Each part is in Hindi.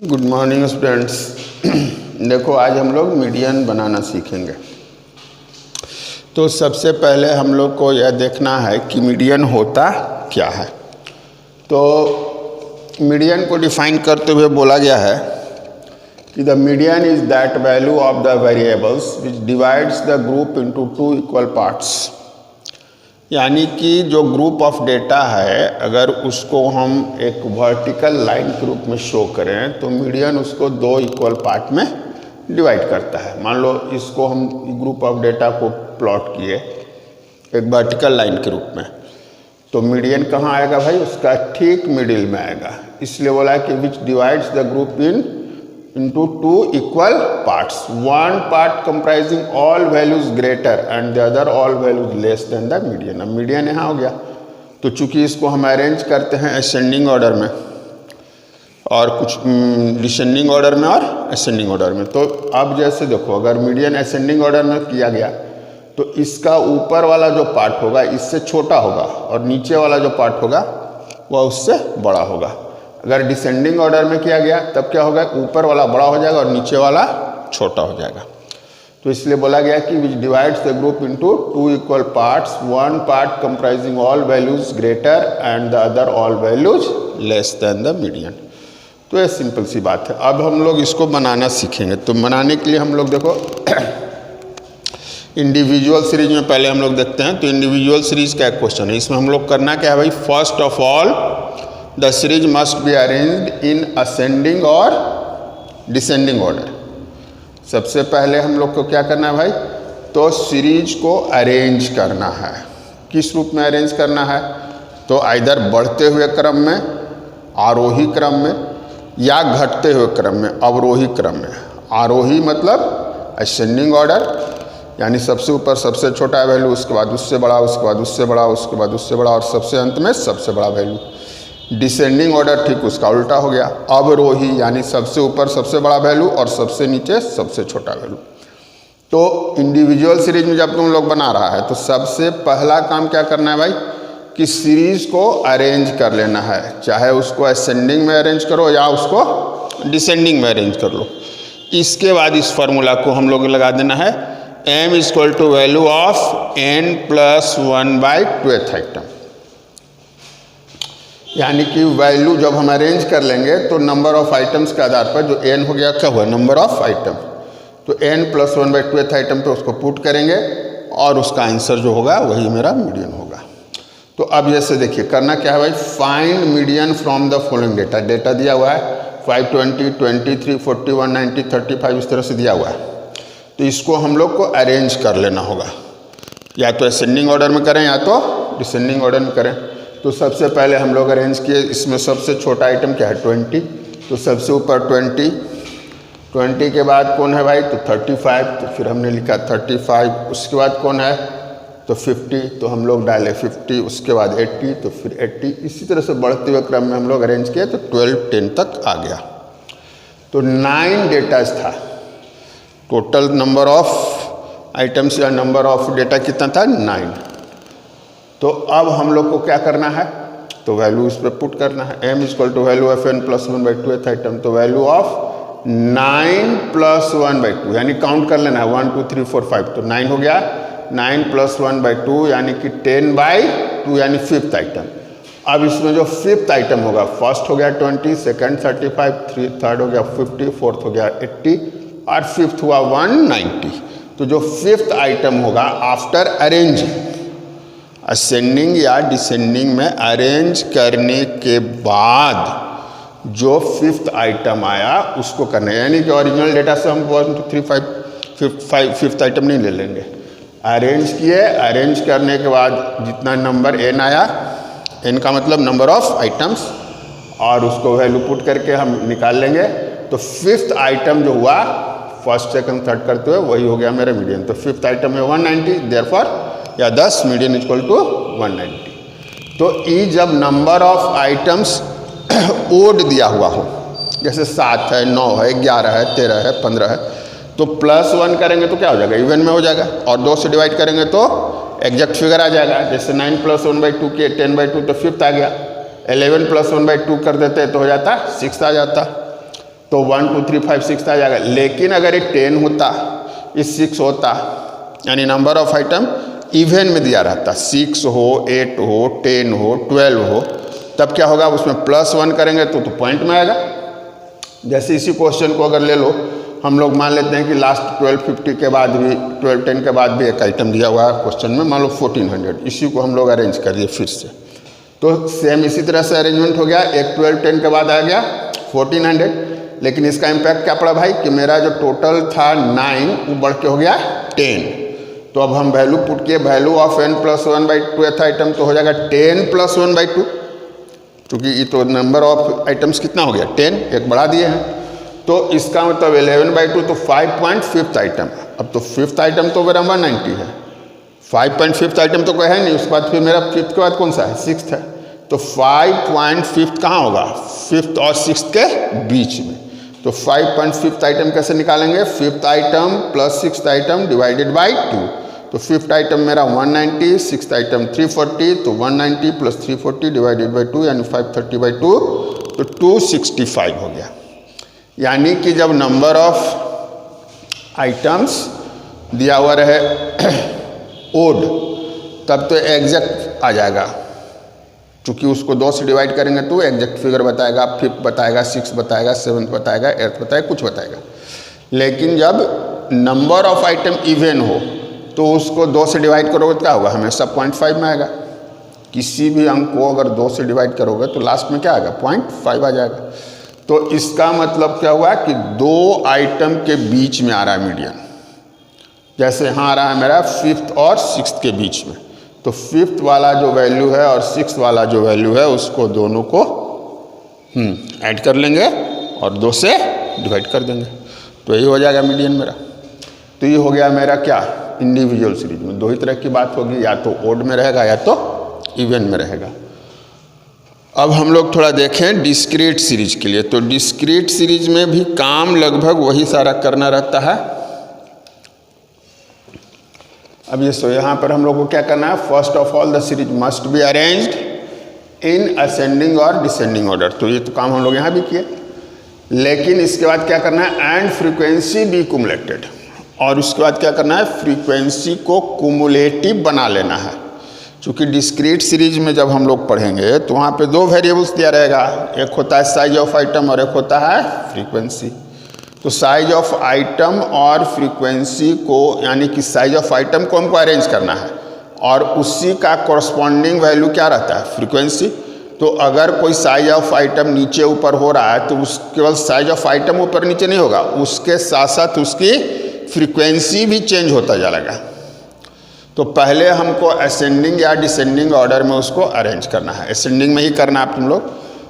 Good morning students. देखो आज हम लोग मीडियन बनाना सीखेंगे। तो सबसे पहले हम लोग को यह देखना है कि मीडियन होता क्या है। तो मीडियन को डिफाइन करते हुए बोला गया है कि the median is that value of the variables which divides the group into two equal parts. यानी कि जो ग्रुप ऑफ डेटा है अगर उसको हम एक वर्टिकल लाइन के रूप में शो करें तो मीडियन उसको दो इक्वल पार्ट में डिवाइड करता है। मान लो इसको हम ग्रुप ऑफ डेटा को प्लॉट किए एक वर्टिकल लाइन के रूप में, तो मीडियन कहाँ आएगा भाई? उसका ठीक मिडिल में आएगा। इसलिए बोला है कि विच divides the group into two equal parts, one part comprising all values greater and the other all values less than the median। अब मीडियन यहाँ हो गया, तो चूंकि इसको हम अरेंज करते हैं असेंडिंग ऑर्डर में और कुछ डिसेंडिंग ऑर्डर में और असेंडिंग ऑर्डर में। तो अब जैसे देखो अगर मीडियन असेंडिंग ऑर्डर में किया गया तो इसका ऊपर वाला जो पार्ट होगा इससे छोटा होगा और नीचे वाला जो पार्ट होगा वह उससे बड़ा होगा। अगर डिसेंडिंग ऑर्डर में किया गया तब क्या होगा? ऊपर वाला बड़ा हो जाएगा और नीचे वाला छोटा हो जाएगा। तो इसलिए बोला गया कि विच divides the group into two equal parts, one part comprising all values greater and the other all values less than the median. तो ये सिंपल सी बात है। अब हम लोग इसको बनाना सीखेंगे। तो बनाने के लिए हम लोग देखो इंडिविजुअल सीरीज में पहले हम लोग देखते हैं। तो इंडिविजुअल सीरीज का एक क्वेश्चन है, इसमें हम लोग करना क्या है भाई? First of all the series must be arranged in ascending और descending order। सबसे पहले हम लोग को क्या करना है भाई? तो सीरीज को अरेंज करना है। किस रूप में अरेंज करना है? तो आइदर बढ़ते हुए क्रम में, आरोही क्रम में, या घटते हुए क्रम में, अवरोही क्रम में। आरोही मतलब असेंडिंग ऑर्डर, यानी सबसे ऊपर सबसे छोटा वैल्यू, उसके बाद उससे बड़ा, उसके बाद उससे बड़ा, उसके बाद उससे बड़ा और सबसे अंत में सबसे बड़ा वैल्यू। डिसेंडिंग ऑर्डर ठीक उसका उल्टा हो गया, अवरोही यानी सबसे ऊपर सबसे बड़ा वैल्यू और सबसे नीचे सबसे छोटा वैल्यू। तो इंडिविजुअल सीरीज में जब तुम लोग बना रहा है तो सबसे पहला काम क्या करना है भाई? कि सीरीज को अरेंज कर लेना है, चाहे उसको असेंडिंग में अरेंज करो या उसको डिसेंडिंग में अरेंज कर लो। इसके बाद इस फॉर्मूला को हम लोग लगा देना है m equal to value of n plus 1/2th item. यानी कि वैल्यू जब हम अरेंज कर लेंगे तो नंबर ऑफ आइटम्स के आधार पर जो n हो गया क्या हुआ? Number of item. तो n प्लस 1/2th आइटम पे उसको पुट करेंगे और उसका आंसर जो होगा वही मेरा मीडियन होगा। तो अब जैसे देखिए करना क्या है भाई? Find median from the following data. Data दिया हुआ है 520, 23, 41, 90, 35 इस तरह से दिया हुआ है। तो इसको हम लोग को अरेंज कर लेना होगा, या तो असेंडिंग ऑर्डर में करें या तो डिसेंडिंग ऑर्डर में करें। तो सबसे पहले हम लोग अरेंज किए, इसमें सबसे छोटा आइटम क्या है? 20। तो सबसे ऊपर 20 के बाद कौन है भाई? तो 35। तो फिर हमने लिखा 35। उसके बाद कौन है? तो 50। तो हम लोग डाले 50। उसके बाद 80। तो फिर 80। इसी तरह से बढ़ते हुए क्रम में हम लोग अरेंज किए तो 12, 10 तक आ गया। तो 9 डेटाज था। टोटल नंबर ऑफ आइटम्स या नंबर ऑफ डेटा कितना था? 9। तो अब हम लोग को क्या करना है? तो वैल्यू इस पर पुट करना है। m equal to value of n plus 1/2th item. तो वैल्यू ऑफ 9 प्लस 1/2 यानी काउंट कर लेना है 1 2 3 4 5। तो 9 हो गया। 9 प्लस 1/2 यानी कि 10/2 यानी 5th आइटम। अब इसमें जो 5th आइटम होगा, फर्स्ट हो गया 20, सेकंड 35, थर्ड हो गया 50, फोर्थ हो गया 80 और 5th हुआ 190। तो जो 5th आइटम होगा आफ्टर अरेंजिंग, असेंडिंग या डिसेंडिंग में अरेंज करने के बाद जो 5th आइटम आया उसको करना है। यानी कि ओरिजिनल डेटा से हम 1 2 3 5 5th आइटम नहीं ले लेंगे। अरेंज किए, अरेंज करने के बाद जितना नंबर n आया, n का मतलब नंबर ऑफ आइटम्स, और उसको वैल्यू पुट करके हम निकाल लेंगे। तो 5th आइटम जो हुआ फर्स्ट सेकंड थर्ड करते हुए वही हो गया मेरा मीडियन। तो 5th आइटम है 190, देयरफॉर या 10 मीडियन इक्वल टू 190। तो ई जब नंबर ऑफ आइटम्स ओड दिया हुआ हो, जैसे 7 है, 9 है, 11 है, 13 है, 15 है, तो प्लस 1 करेंगे तो क्या हो जाएगा? इवन में हो जाएगा। और 2 से डिवाइड करेंगे तो एग्जैक्ट फिगर आ जाएगा। जैसे 9 प्लस 1/2 के 10/2 तो 5th आ गया। 11 प्लस 1/2 कर देते तो हो जाता 6th आ जाता। तो 1 2 3 5 6 आ जाएगा। लेकिन अगर ये 10 होता, ये 6 होता, यानी नंबर ऑफ आइटम इवन में दिया रहता, 6 हो, 8 हो, 10 हो, 12 हो, तब क्या होगा, उसमें +1 करेंगे तो पॉइंट में आएगा। जैसे इसी क्वेश्चन को अगर ले लो, हम लोग मान लेते हैं कि लास्ट 1250 के बाद भी 1210 के बाद भी एक आइटम दिया हुआ है क्वेश्चन में, मान लो 1400, इसी को हम लोग अरेंज कर दिए फिर से, तो सेम इसी तरह से अरेंजमेंट हो गया। एक 1210 के बाद आ गया 1400, लेकिन इसका इम्पैक्ट क्या पड़ा भाई कि मेरा जो टोटल था 9 वो बढ़ के हो गया 10। तो अब हम वैल्यू पुट किए, वैल्यू ऑफ n + 1/2 आइटम तो हो जाएगा 10 + 1/2, क्योंकि ये तो नंबर ऑफ आइटम्स कितना हो गया 10, एक बढ़ा दिए हैं, तो इसका मतलब 11/2 तो 5.5 आइटम। अब तो 5th आइटम तो मेरा 190 है, 5.5 आइटम तो कोई है नहीं, उसके बाद फिर मेरा 5th के बाद कौन सा है, 6th है, तो 5.5 कहाँ होगा, 5th और 6th के बीच में। तो 5.5 आइटम कैसे निकालेंगे, 5th item + 6th item divided by 2, तो 5th आइटम मेरा 190, 6th आइटम 340, तो 190 + 340 डिवाइडेड बाई 2 यानी 530/2, तो 265 हो गया। यानी कि जब नंबर ऑफ आइटम्स दिया हुआ रहे ओड, तब तो एग्जैक्ट आ जाएगा, क्योंकि उसको 2 से डिवाइड करेंगे तो एग्जैक्ट फिगर बताएगा, 5th बताएगा, 6th बताएगा, 7th बताएगा, 8th बताएगा, कुछ बताएगा। लेकिन जब नंबर ऑफ आइटम इवन हो तो उसको 2 से डिवाइड करोगे तो क्या होगा, हमेशा 0.5 में आएगा। किसी भी अंक को अगर 2 से डिवाइड करोगे तो लास्ट में क्या आएगा, 0.5 आ जाएगा। तो इसका मतलब क्या हुआ कि 2 आइटम के बीच में आ रहा है मीडियन, जैसे यहाँ आ रहा है मेरा 5th और 6th के बीच में, तो 5th वाला जो वैल्यू है और 6th वाला जो वैल्यू है उसको दोनों को ऐड कर लेंगे और 2 से डिवाइड कर देंगे, तो यही हो जाएगा मीडियन मेरा। तो ये हो गया मेरा क्या, इंडिविजुअल सीरीज में 2 ही तरह की बात होगी, या तो ओड में रहेगा या तो इवन में रहेगा। अब हम लोग थोड़ा देखें डिस्क्रीट सीरीज के लिए, तो डिस्क्रीट सीरीज में भी काम लगभग वही सारा करना रहता है। अब ये सो यहाँ पर हम लोग को क्या करना है, first of all the series must be arranged in ascending और डिसेंडिंग ऑर्डर, तो ये तो काम हम लोग यहाँ भी किए। लेकिन इसके बाद क्या करना है, एंड फ्रीक्वेंसी बी कुमुलेटेड, और उसके बाद क्या करना है, फ्रीक्वेंसी को कुमुलेटिव बना लेना है। चूँकि डिस्क्रीट सीरीज में जब हम लोग पढ़ेंगे तो वहाँ पे 2 वेरिएबल्स दिया रहेगा, एक होता है साइज ऑफ आइटम और एक होता है फ्रीक्वेंसी। तो साइज ऑफ आइटम और फ्रीक्वेंसी को, यानी कि साइज ऑफ आइटम को हमको अरेंज करना है और उसी का कॉरस्पॉन्डिंग वैल्यू क्या रहता है, फ्रीक्वेंसी। तो अगर कोई साइज ऑफ आइटम नीचे ऊपर हो रहा है तो उस केवल साइज ऑफ आइटम ऊपर नीचे नहीं होगा, उसके साथ साथ उसकी फ्रीक्वेंसी भी चेंज होता जाएगा। तो पहले हमको असेंडिंग या डिसेंडिंग ऑर्डर में उसको अरेंज करना है, असेंडिंग में ही करना है तुम लोग,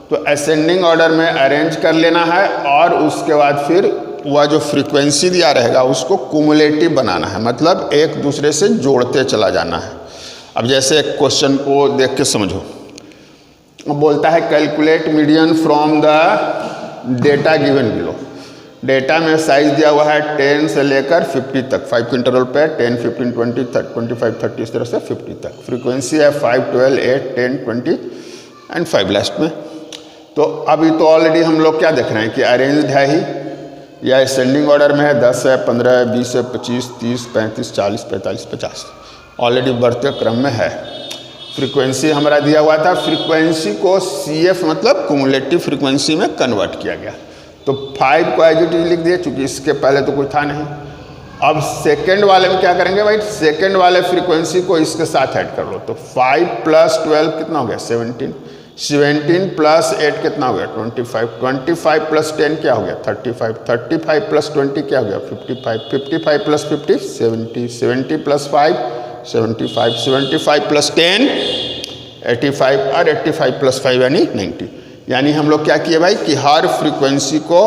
तो असेंडिंग ऑर्डर में अरेंज कर लेना है और उसके बाद फिर वह जो फ्रीक्वेंसी दिया रहेगा उसको कुमुलेटिव बनाना है, मतलब एक दूसरे से जोड़ते चला जाना है। अब जैसे एक क्वेश्चन को देख के समझो, बोलता है calculate median from the data given below. Data में साइज दिया हुआ है 10 से लेकर 50 तक, 5 के इंटरवल पे 10, 15, 20, 25, 30 इस तरह से 50 तक। फ्रीक्वेंसी है 5, 12, 8, 10, 20 एंड 5 लास्ट में। तो अभी तो ऑलरेडी हम लोग क्या देख रहे हैं कि अरेंज्ड है ही, या असेंडिंग ऑर्डर में है, 10 है, 15 है, 20 है, 25, 30, 35, 40, 45, 50 ऑलरेडी बढ़ते क्रम में है। फ्रीक्वेंसी हमारा दिया हुआ था, फ्रीक्वेंसी को CF मतलब कुमुलेटिव फ्रीक्वेंसी में कन्वर्ट किया गया, तो 5 को एज इट इज लिख दिए, चूँकि इसके पहले तो कोई था नहीं। अब सेकंड वाले में क्या करेंगे भाई, सेकंड वाले फ्रीक्वेंसी को इसके साथ ऐड कर लो, तो 5 + 12 कितना हो गया 17, 17 + 8 कितना हो गया 25, 25 + 10 क्या हो गया 35, 35 + 20 क्या हो गया 55, 55 + 50 70, 70 + 5 75, 75 + 10 85 और 85 + 5 यानी 90। यानी हम लोग क्या किए भाई कि हर फ्रीक्वेंसी को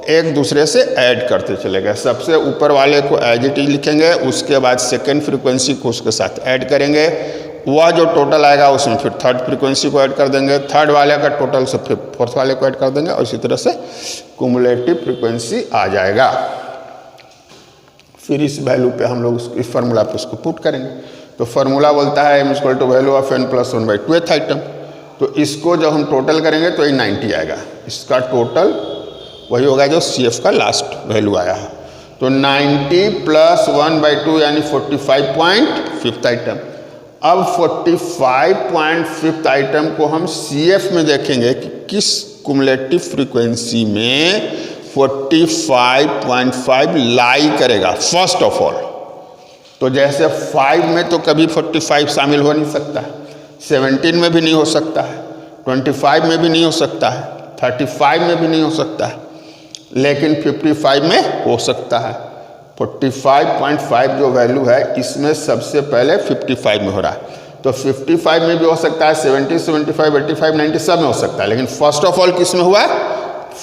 एक दूसरे से ऐड करते चले गए। सबसे ऊपर वाले को एज इट इज लिखेंगे, उसके बाद सेकेंड फ्रीक्वेंसी को उसके साथ ऐड करेंगे, वह जो टोटल आएगा उसमें फिर थर्ड फ्रीक्वेंसी को ऐड कर देंगे, थर्ड वाले का टोटल से फिर फोर्थ वाले को ऐड कर देंगे, और इसी तरह से कुमुलेटिव फ्रीक्वेंसी आ जाएगा। फिर इस वैल्यू पे हम लोग इस फार्मूला पे उसको पुट करेंगे। तो फार्मूला बोलता है m = value of n + 1/2 item. तो इसको जब हम टोटल करेंगे तो ये 90 आएगा, इसका टोटल वही होगा जो CF का लास्ट वैल्यू आया है। तो 90 + 1/2 यानी 45.5 आइटम। अब 45.5 आइटम को हम CF में देखेंगे कि किस कुमुलेटिव फ्रीक्वेंसी में 45.5 लाई करेगा फर्स्ट ऑफ ऑल। तो जैसे 5 में तो कभी 45 शामिल हो नहीं सकता है, 17 में भी नहीं हो सकता है, 25 में भी नहीं हो सकता है, 35 में भी नहीं हो सकता है, लेकिन 55 में हो सकता है। 45.5 जो वैल्यू है इसमें सबसे पहले 55 में हो रहा है। तो 55 में भी हो सकता है, 70, 75, 85, 90 सब में हो सकता है, लेकिन फर्स्ट ऑफ ऑल किस में हुआ है?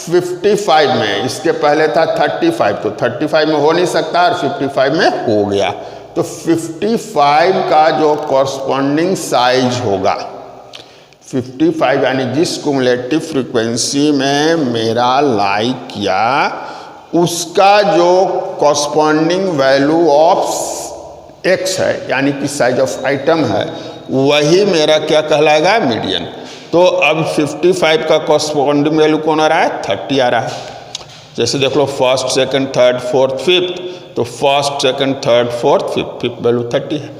55 में। इसके पहले था 35, तो 35 में हो नहीं सकता और 55 में हो गया। तो 55 का जो कॉरस्पॉन्डिंग साइज होगा 55 यानी जिस कुमुलेटिव फ्रीक्वेंसी में मेरा लाई किया उसका जो कॉरस्पॉन्डिंग वैल्यू ऑफ x है यानी कि साइज ऑफ आइटम है, वही मेरा क्या कहलाएगा? मीडियन। तो अब 55 का कॉरस्पॉन्डिंग वैल्यू कौन आ रहा है? 30 आ रहा है। जैसे देख लो first, second, third, fourth, fifth, तो first, second, third, fourth, fifth value 30 है।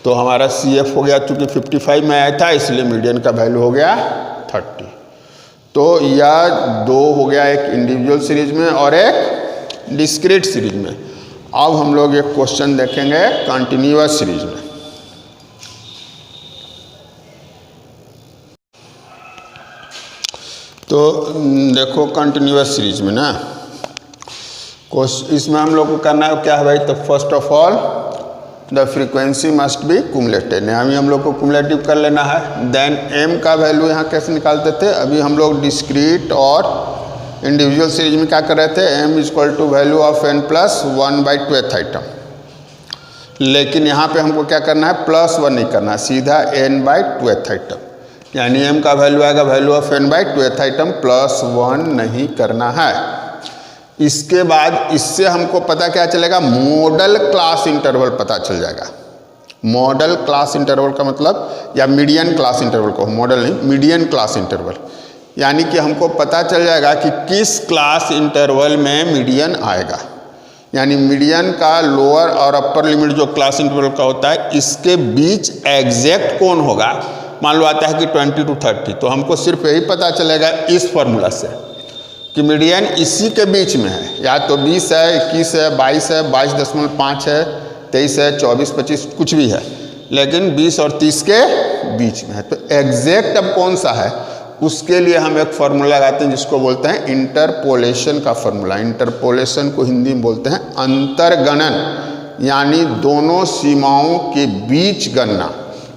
तो हमारा CF हो गया, चूँकि 55 में आया था इसलिए मीडियन का वैल्यू हो गया 30। तो यह दो हो गया, एक इंडिविजुअल सीरीज में और एक डिस्क्रीट सीरीज में। अब हम लोग एक क्वेश्चन देखेंगे कंटिन्यूअस सीरीज में। तो देखो कंटिन्यूअस सीरीज में ना इसमें हम लोग को करना है क्या है भाई? तो first of all the frequency must be cumulated, यानी हम लोग को कुमुलेटिव कर लेना है। देन m का वैल्यू यहाँ कैसे निकालते थे? अभी हम लोग डिस्क्रीट और इंडिविजुअल सीरीज में क्या कर रहे थे? m = value of n + 1/2th item. लेकिन यहाँ पे हमको क्या करना है? +1 नहीं करना, सीधा n/2th आइटम, यानी m का वैल्यू आएगा वैल्यू ऑफ n/2th आइटम, +1 नहीं करना है। इसके बाद इससे हमको पता क्या चलेगा? मॉडल क्लास इंटरवल पता चल जाएगा। मॉडल क्लास इंटरवल का मतलब, या मीडियन क्लास इंटरवल को, मॉडल नहीं मीडियन क्लास इंटरवल, यानी कि हमको पता चल जाएगा कि किस क्लास इंटरवल में मीडियन आएगा। यानी मीडियन का लोअर और अपर लिमिट जो क्लास इंटरवल का होता है इसके बीच एग्जैक्ट कौन होगा। मान लो आता है कि 20 to 30, तो हमको सिर्फ यही पता चलेगा इस फॉर्मूला से कि मीडियन इसी के बीच में है, या तो 20 है, 21 है, 22 है, 22.5 है, 23 है, 24, 25 कुछ भी है, लेकिन 20 और 30 के बीच में है। तो एग्जैक्ट अब कौन सा है उसके लिए हम एक फार्मूला लगाते हैं जिसको बोलते हैं इंटरपोलेशन का फार्मूला। इंटरपोलेशन को हिंदी में बोलते हैं अंतर्गणन, यानी दोनों सीमाओं के बीच गणना।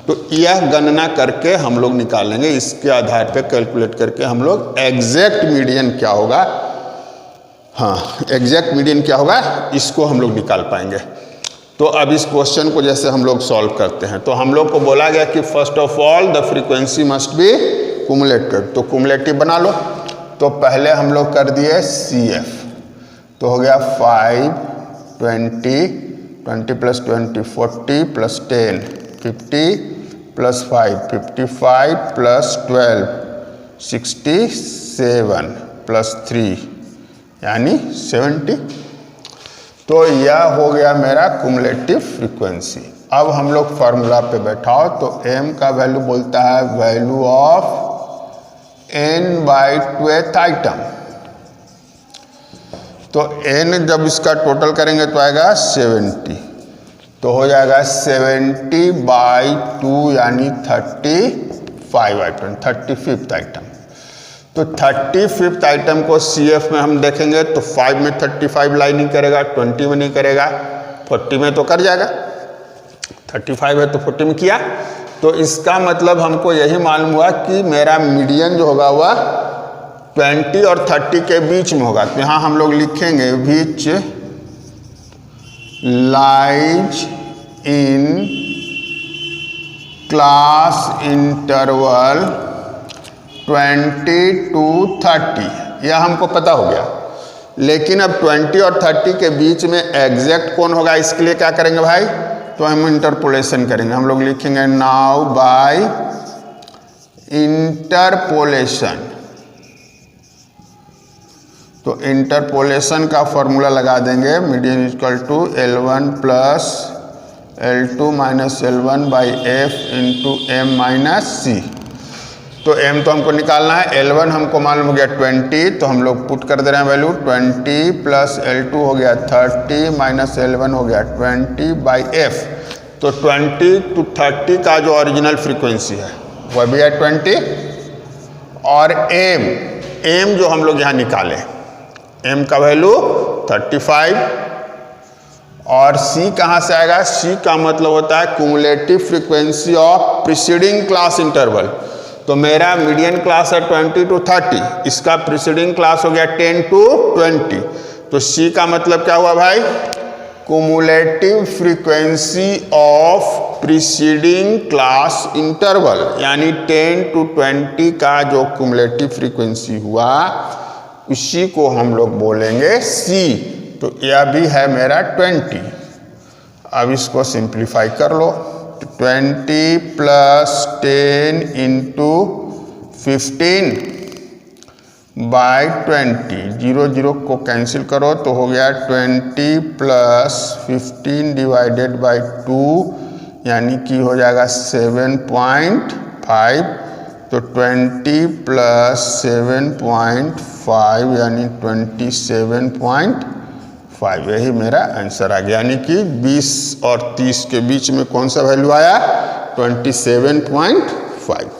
तो यह गणना करके हम लोग निकालेंगे, इसके आधार पर कैलकुलेट करके हम लोग एग्जैक्ट मीडियन क्या होगा, हाँ एग्जैक्ट मीडियन क्या होगा इसको हम लोग निकाल पाएंगे। तो अब इस क्वेश्चन को जैसे हम लोग सॉल्व करते हैं, तो हम लोग को बोला गया कि first of all the frequency must be cumulated, तो कुमुलेटिव बना लो। तो पहले हम लोग कर दिए CF, तो हो गया 5, 20, 20 + 20 40 + 10 50 + 5 55 + 12 67 + 3 यानी 70। तो यह हो गया मेरा कुमुलेटिव फ्रीक्वेंसी। अब हम लोग फार्मूला पे बैठाओ, तो m का वैल्यू बोलता है वैल्यू ऑफ n/2th आइटम। तो n जब इसका टोटल करेंगे तो आएगा 70, तो हो जाएगा 70/2 यानी 35 आइटम, 35th आइटम। तो 35th आइटम को CF में हम देखेंगे तो 5 में 35 लाई नहीं करेगा, 20 में नहीं करेगा, 40 में तो कर जाएगा। 35 है तो 40 में किया, तो इसका मतलब हमको यही मालूम हुआ कि मेरा मीडियन जो होगा वह 20 और 30 के बीच में होगा। तो यहाँ हम लोग लिखेंगे which lies in class interval 20 to 30, यह हमको पता हो गया। लेकिन अब 20 और 30 के बीच में एग्जैक्ट कौन होगा, इसके लिए क्या करेंगे भाई? तो हम इंटरपोलेशन करेंगे। हम लोग लिखेंगे नाउ बाय इंटरपोलेशन, तो इंटरपोलेशन का फॉर्मूला लगा देंगे, median equal to L1 plus L2 minus L1 by F into M minus C. तो m तो हमको निकालना है, L1 हमको मालूम हो गया 20, तो हम लोग पुट कर दे रहे हैं वैल्यू 20 प्लस L2 हो गया 30 माइनस L1 हो गया 20 बाई एफ। तो 20 to 30 का जो ओरिजिनल फ्रीक्वेंसी है वह भी है 20, और m जो हम लोग यहाँ निकालें m का वैल्यू 35, और c कहाँ से आएगा? c का मतलब होता है cumulative frequency of preceding class interval. तो मेरा मीडियन क्लास है 20 to 30, इसका प्रीसीडिंग क्लास हो गया 10 to 20, तो c का मतलब क्या हुआ भाई? Cumulative frequency of preceding class interval, यानी 10 to 20 का जो क्यूमुलेटिव फ्रीक्वेंसी हुआ उसी को हम लोग बोलेंगे c। तो यह भी है मेरा 20। अब इसको सिंप्लीफाई कर लो, 20 प्लस 10 इंटू 15 बाई 20, 0 0 को कैंसिल करो तो हो गया 20 प्लस 15 डिवाइडेड बाई 2, यानी कि हो जाएगा 7.5। तो 20 प्लस 7.5 यानी 27.5, यही मेरा आंसर आ गया। यानी कि 20 और 30 के बीच में कौन सा वैल्यू आया? 27.5।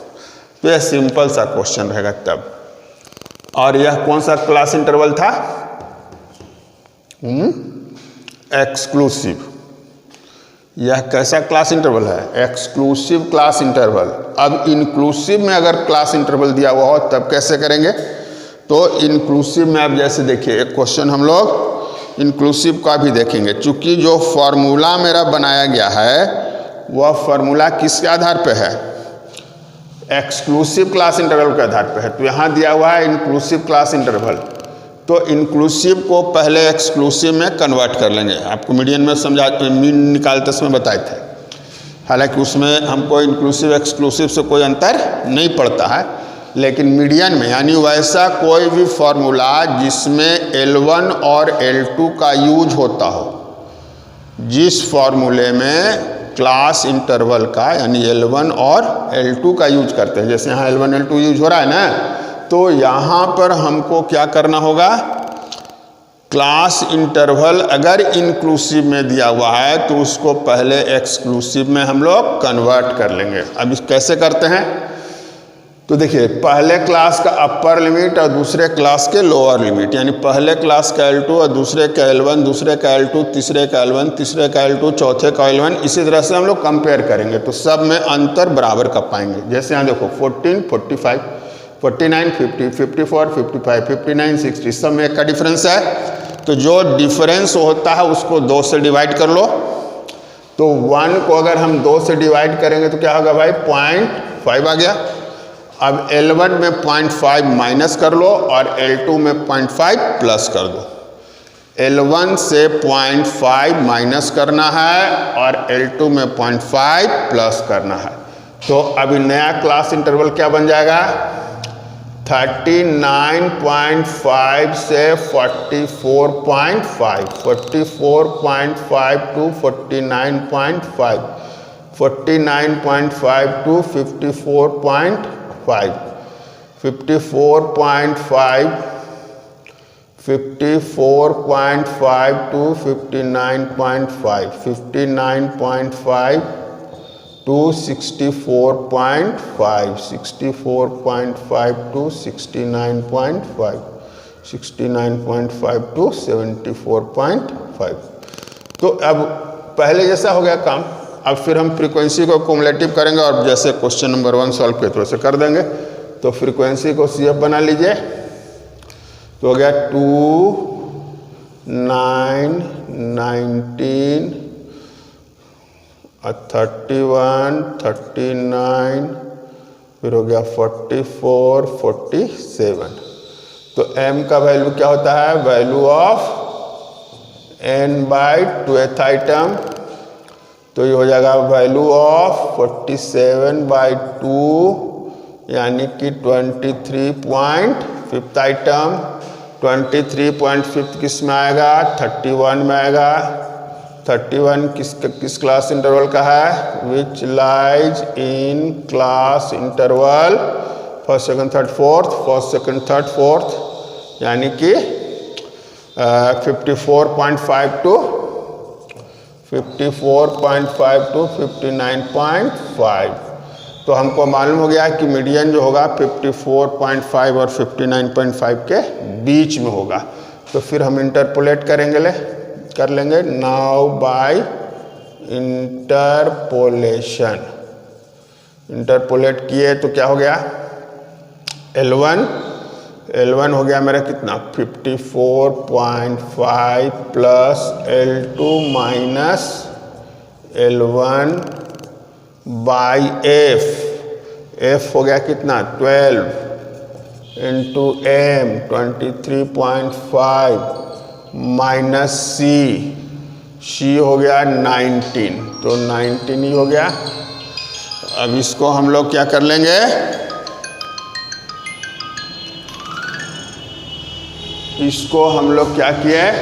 तो यह सिंपल सा क्वेश्चन रहेगा तब। और यह कौन सा क्लास इंटरवल था? एक्सक्लूसिव। यह कैसा क्लास इंटरवल है? Exclusive class interval. अब इंक्लूसिव में अगर क्लास इंटरवल दिया हुआ हो तब कैसे करेंगे? तो इंक्लूसिव में अब जैसे देखिए एक क्वेश्चन हम लोग इंक्लूसिव का भी देखेंगे। चूंकि जो फॉर्मूला मेरा बनाया गया है वह फॉर्मूला किसके आधार पे है? एक्सक्लूसिव क्लास इंटरवल के आधार पे है। तो यहाँ दिया हुआ है इंक्लूसिव क्लास इंटरवल, तो इंक्लूसिव को पहले एक्सक्लूसिव में कन्वर्ट कर लेंगे। आपको मीडियन में मीन निकालते समय बताए थे, हालांकि उसमें हमको इंक्लूसिव एक्सक्लूसिव से कोई अंतर नहीं पड़ता है, लेकिन मीडियन में यानी वैसा कोई भी फॉर्मूला जिसमें L1 और L2 का यूज होता हो, जिस फॉर्मूले में क्लास इंटरवल का यानी L1 और L2 का यूज करते हैं, जैसे यहाँ L1 L2 यूज हो रहा है ना, तो यहाँ पर हमको क्या करना होगा? क्लास इंटरवल अगर इंक्लूसिव में दिया हुआ है तो उसको पहले एक्सक्लूसिव में हम लोग कन्वर्ट कर लेंगे। अब इस कैसे करते हैं? तो देखिए, पहले क्लास का अपर लिमिट और दूसरे क्लास के लोअर लिमिट, यानी पहले क्लास का L2 और दूसरे का L1, दूसरे का L2, तीसरे का L1, तीसरे का L2, चौथे का L1, इसी तरह से हम लोग कंपेयर करेंगे तो सब में अंतर बराबर का पाएंगे। जैसे यहाँ देखो 14, 45, 49, 50, 54, 55, 59, 60, सब में एक का डिफरेंस है। तो जो डिफरेंस होता है उसको 2 से डिवाइड कर लो। तो 1 को अगर हम 2 से डिवाइड करेंगे तो क्या होगा भाई? 0.5 आ गया। अब L1 में 0.5 माइनस कर लो और L2 में 0.5 प्लस कर दो। L1 से 0.5 माइनस करना है और L2 में 0.5 प्लस करना है। तो अभी नया क्लास इंटरवल क्या बन जाएगा? 39.5 से 44.5, 44.5 to 49.5, 49.5 to 54.5, 54.5, 54.5 to 59.5, 59.5 to 64.5, 64.5 to 69.5, 69.5 to 74.5। तो अब पहले जैसा हो गया काम, अब फिर हम फ्रीक्वेंसी को क्युमुलेटिव करेंगे और जैसे क्वेश्चन नंबर 1 सॉल्व किए तो वैसे कर देंगे। तो फ्रीक्वेंसी को CF बना लीजिए, तो हो गया 2, 9, 19, 31, 39, फिर हो गया 44, 47। तो m का वैल्यू क्या होता है? वैल्यू ऑफ n/2th आइटम, तो ये हो जाएगा वैल्यू ऑफ 47/2 यानी कि 23.5th आइटम 23.5 किस में आएगा, 31 में आएगा। 31 किस क्लास इंटरवल का है, which lies in class interval first second third fourth, first second third fourth, यानी कि 54.5 टू 59.5। तो हमको मालूम हो गया कि मीडियन जो होगा 54.5 और 59.5 के बीच में होगा। तो फिर हम इंटरपोलेट कर लेंगे नाउ बाय इंटरपोलेशन। इंटरपोलेट किए तो क्या हो गया, L1 हो गया मेरा कितना, 54.5 plus L2 minus L1 by F हो गया कितना 12 इंटू M 23.5 माइनस C हो गया 19, तो 19 ही हो गया। अब इसको हम लोग क्या कर लेंगे, इसको हम लोग क्या किए,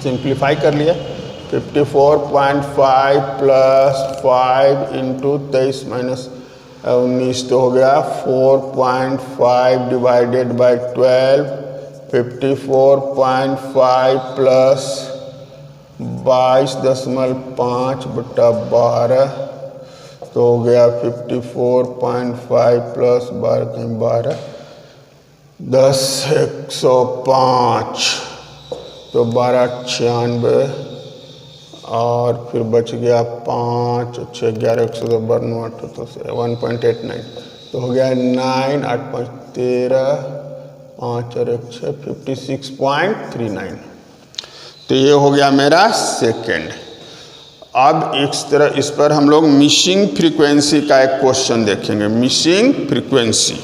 सिंप्लीफाई कर लिए। 54.5 प्लस 5 इंटू 23 माइनस 19 तो हो गया 4.5 डिवाइडेड बाई 12। 54.5 प्लस 22.5 बटा 12 तो हो गया 54.5 प्लस 12 10 105 तो 1296 और फिर बच गया 5 6 11 192 तो 1.89 तो हो गया 9 8 5 13 5 और 1 6 56.39। तो ये हो गया मेरा सेकेंड। अब इस पर हम लोग मिसिंग फ्रीक्वेंसी का एक क्वेश्चन देखेंगे, मिसिंग फ्रीक्वेंसी।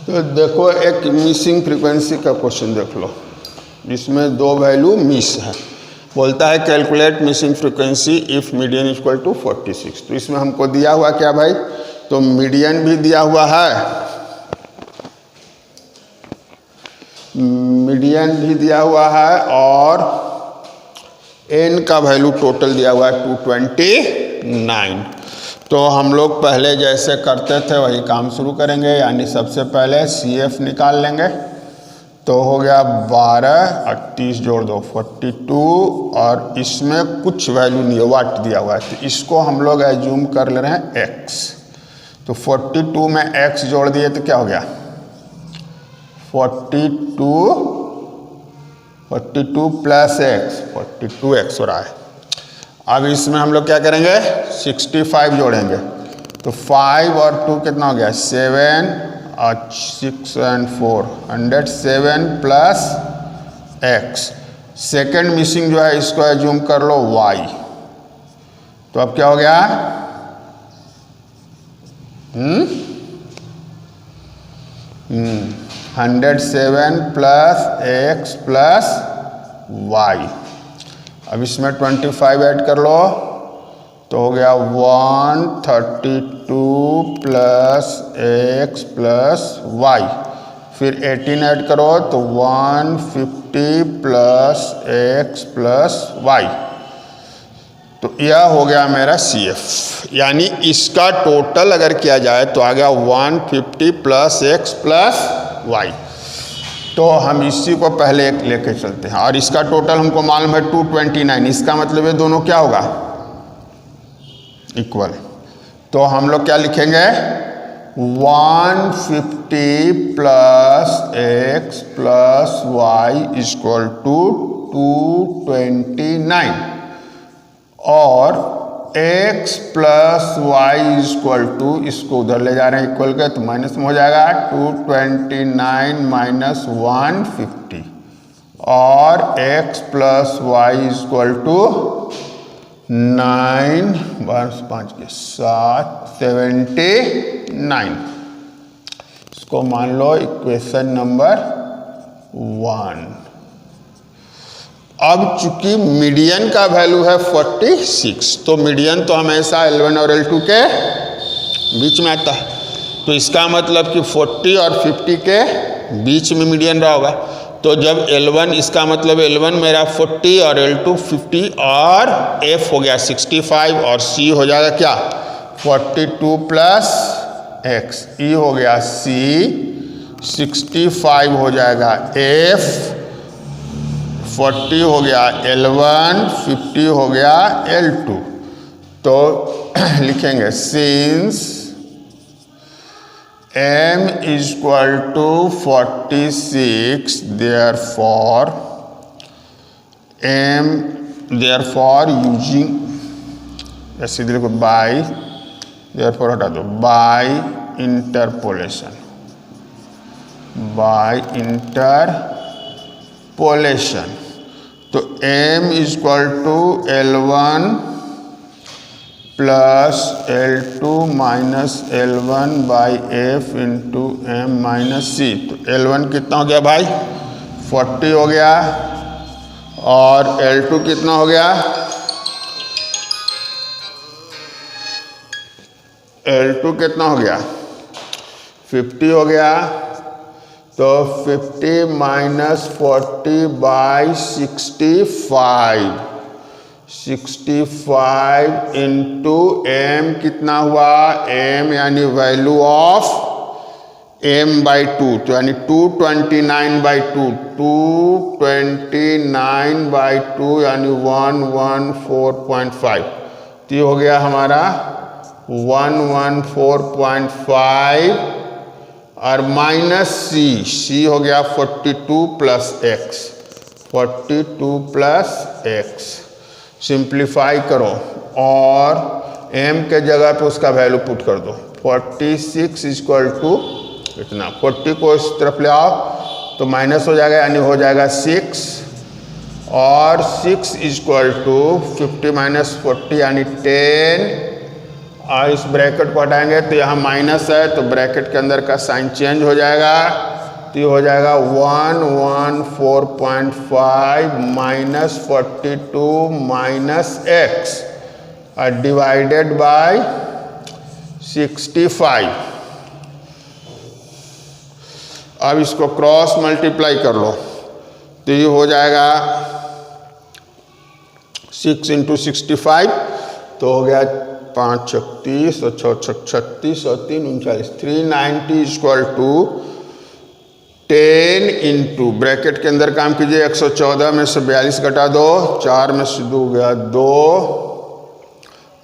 तो देखो एक मिसिंग फ्रीक्वेंसी का क्वेश्चन देख लो, जिसमें दो वैल्यू मिस है। बोलता है calculate missing frequency if median equal to 46। तो इसमें हमको दिया हुआ क्या भाई, तो मीडियन भी दिया हुआ है, मीडियन भी दिया हुआ है और n का वैल्यू टोटल दिया हुआ है 229। तो हम लोग पहले जैसे करते थे वही काम शुरू करेंगे, यानी सबसे पहले CF निकाल लेंगे। तो हो गया 12 और 30 जोड़ दो 42 और इसमें कुछ वैल्यू नहीं है, वाट दिया हुआ है, तो इसको हम लोग एज्यूम कर ले रहे हैं x। तो 42 में x जोड़ दिए तो क्या हो गया 42 प्लस x 42x हो रहा है। अब इसमें हम लोग क्या करेंगे 65 जोड़ेंगे, तो 5 और 2 कितना हो गया 7 और 6 and 4 107 plus x। Second missing जो है इसको एज्यूम कर लो y। तो अब क्या हो गया 107 प्लस x प्लस y। अब इसमें 25 ऐड कर लो तो हो गया 132 प्लस x प्लस y। फिर 18 ऐड करो तो 150 प्लस x प्लस y। तो यह हो गया मेरा CF, यानी इसका टोटल अगर किया जाए तो आ गया 150 प्लस x प्लस y। तो हम इसी को पहले एक लेके चलते हैं और इसका टोटल हमको मालूम है 229। इसका मतलब ये दोनों क्या होगा इक्वल। तो हम लोग क्या लिखेंगे 150 plus x plus y equal to 229 और x plus y equal to, इसको उधर ले जा रहे हैं इक्वल के, तो माइनस में हो जाएगा 229 माइनस 150 और x plus y equal to 9 5 के 79। इसको मान लो इक्वेशन नंबर 1। अब चूंकि मीडियन का वैल्यू है 46, तो मीडियन तो हमेशा L1 और L2 के बीच में आता है। तो इसका मतलब कि 40 और 50 के बीच में मीडियन रहा होगा। तो जब L1, इसका मतलब L1 मेरा 40 और L2 50 और F हो गया 65 और C हो जाएगा क्या 42 प्लस X, E हो गया C 65 हो जाएगा, F 40 हो गया L1, 50 हो गया L2। तो लिखेंगे since M is equal to 46, therefore using ऐसे देखो by, therefore हटा दो, by interpolation, तो M is equal to L1 plus L2 minus L1 by F into M minus C। तो L1 कितना हो गया भाई 40 हो गया और L2 कितना हो गया L2 कितना हो गया 50 हो गया। तो 50 माइनस 40 बाई 65 इंटू M कितना हुआ M यानी वैल्यू ऑफ M बाई 2, तो यानी 229 बाई 2, 229 बाई 2 यानी 114.5। तो ये हो गया हमारा 114.5 और माइनस C हो गया 42 plus X, 42 plus X। Simplify करो और M के जगह पे उसका वैल्यू पुट कर दो। 46 इक्वल टू इतना, 40 को इस तरफ ले आओ तो माइनस हो जाएगा यानी हो जाएगा 6 और 6 इक्वल टू 50 माइनस 40 यानी 10 और इस ब्रैकेट को हटाएंगे तो यहाँ माइनस है तो ब्रैकेट के अंदर का साइन चेंज हो जाएगा। तो ये हो जाएगा 114.5 minus 42 minus X divided by 65। अब इसको क्रॉस मल्टीप्लाई कर लो तो ये हो जाएगा 6 इंटू 65 तो हो गया 5 36 और 6 36 और 3 39, 390 इक्वल टू 10 इंटू ब्रैकेट के अंदर काम कीजिए 114 में से 42 घटा दो, 4 में से 2 गया 2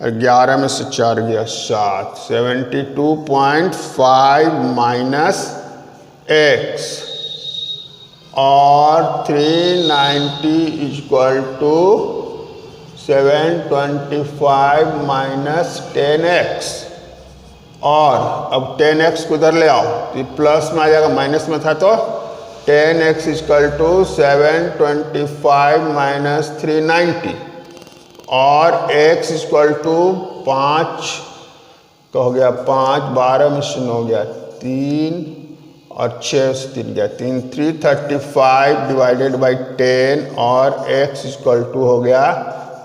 और 11 में से 4 गया 7, 72.5 माइनस X और 390 इक्वल टू 725 माइनस 10X और अब 10X को उधर ले आओ तो ये प्लस में आ जाएगा, माइनस में था तो 10X इक्वल टू 725 माइनस 390 और X इक्वल टू 5 का हो गया 5, 12 में से 9 गया 3 और 6 से 3 गया 3, 335 डिवाइडेड बाई 10 और X इक्वल टू हो गया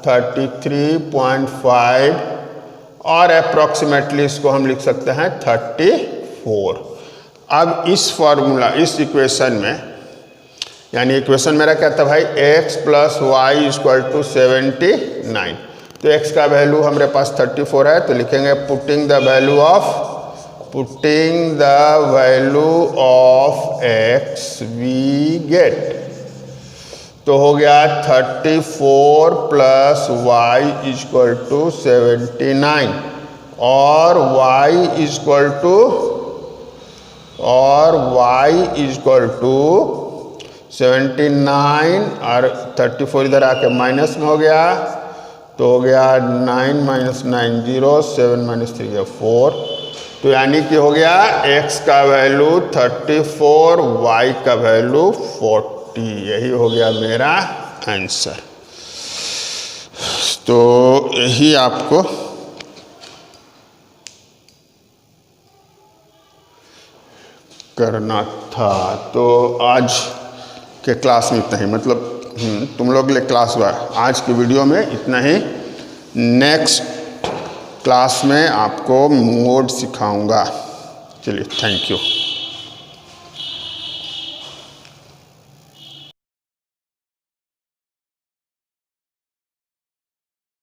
33.5 और अप्रॉक्सीमेटली इसको हम लिख सकते हैं 34। अब इस फॉर्मूला इस इक्वेशन में यानी इक्वेशन मेरा क्या था भाई x plus y equal to 79, तो x का वैल्यू हमारे पास 34 है तो लिखेंगे putting the value of x we get, तो हो गया 34 प्लस वाई इक्वल टू 79 और y इक्वल टू 79 और 34 इधर आके माइनस में हो गया तो हो गया 9 माइनस 9 0, 7 माइनस 3 गया 4, तो यानी कि हो गया x का वैल्यू 34, y का वैल्यू 40, यही हो गया मेरा आंसर। तो यही आपको करना था। तो आज के क्लास में इतना ही, मतलब तुम लोग के लिए क्लास हुआ आज की वीडियो में इतना ही। नेक्स्ट क्लास में आपको मोड सिखाऊंगा। चलिए, थैंक यू।